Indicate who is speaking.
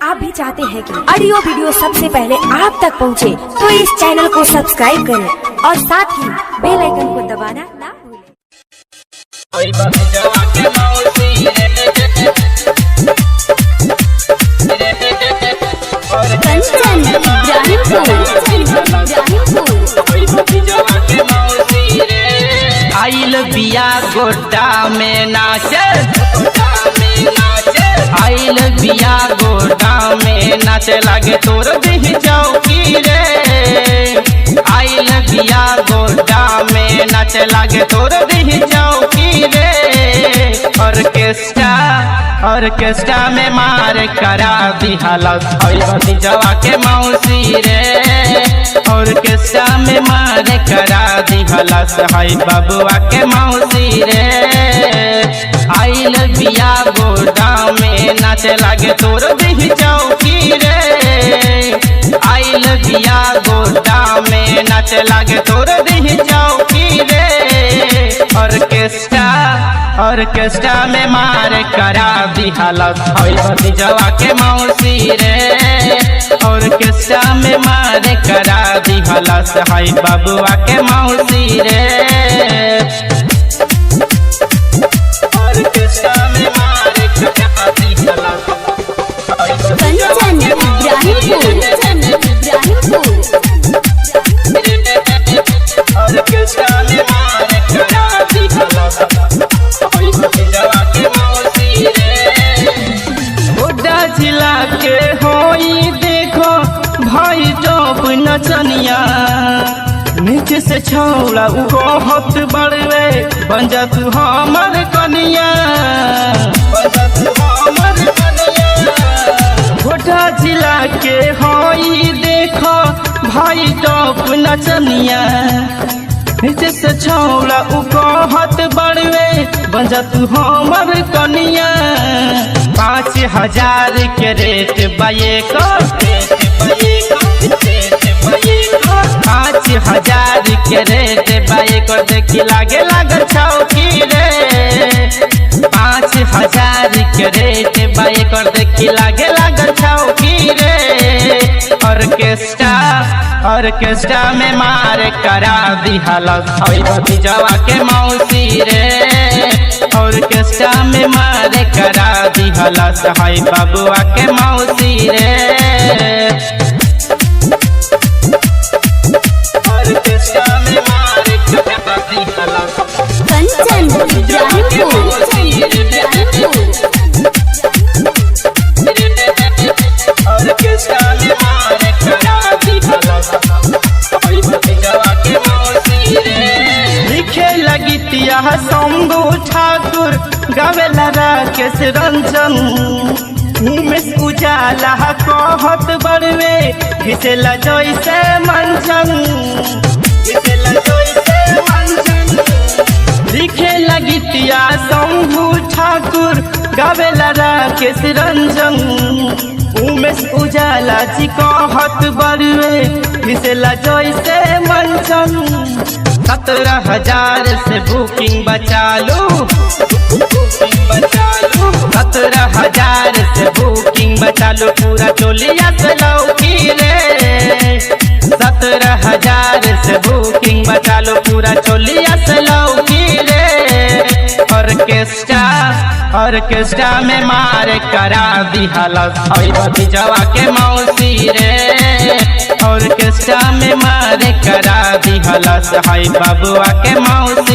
Speaker 1: आप भी चाहते हैं कि ऑडियो वीडियो सबसे पहले आप तक पहुंचे, तो इस चैनल को सब्सक्राइब करें और साथ ही बेल आइकन को दबाना ना भूलें।
Speaker 2: आइल बिया गोटा में नाचे, आइल बिया गोटा में नाचे लागे तोर भी चौकी रे। आइल बिया गोटा में नाचे लागे तोर भी चौकी रे। ऑर्केस्ट्रा में मार करा दिहलस भतीजवा के मौसी रे। ऑर्केस्ट्रा में मार करा दिहलस है बबुआ के मौसी रे। आइल बिया गोटा में नाचे लागे तोर भी चौकी रे। आइल बिया गोटा में नाचे लागे तोर भी चौकी रे। ऑर्केस्ट्रा में मार करा दिहलस है भतीजवा के मौसी रे। ऑर्केस्ट्रा में मार करा दिहलस है बबुआ के मौसी रे। ऑर्केस्ट्रा में मार करा दिहलस ऑर्केस्ट्रा में मार करा दिहलस भतीजवा के मौसी रे। गोड्डा जिला के होई देखो भाई टॉप नचनिया। नीचे से छौड़ा बहुत बड़वे बन जा तू हमर कनिया। गोड्डा जिला के होई देखो भाई टॉप नचनिया। नीचे से छौड़ा बहुत बड़वे बन जा तू हमर कनिया। 5000 के रेट बाये को 5000 के रेट बाये को देखी लागे लागल चौकी रे। 5000 के रेट बाये को देखी लागे लागल चौकी रे। ऑर्केस्ट्रा में मार करा दिहलस है भतीजवा के मौसी रे। ऑर्केस्ट्रा में मार करा दिहलस है बबुआ के मौसी रे। ऑर्केस्ट्रा में मार करा दिहलस ऑर्केस्ट्रा में मार करा दिहलस है भतीजवा के मौसी रे। लिखे लगी तिया शंभू ठाकुर गावेला राकेश रंजन। उमेश उजाला कहत बड़वे घिसेला जैसे मंचन। लिखे लगी तिया शंभू ठाकुर गावेला राकेश रंजन। उमेश उजाला जी कहत बड़वे घिसेला जैसे मंचन। 17,000 से बुकिंग बचा लो। 17,000 से बुकिंग बचा लो पूरा चोलिया से लौकी रे। 17,000 से बुकिंग बचा लो पूरा चोलिया से लौकी रे। ऑर्केस्ट्रा में मार करा दिहलस है भतीजवा के मौसी रे। ऑर्केस्ट्रा में मार करा दिहलस है बबुआ के मौसी।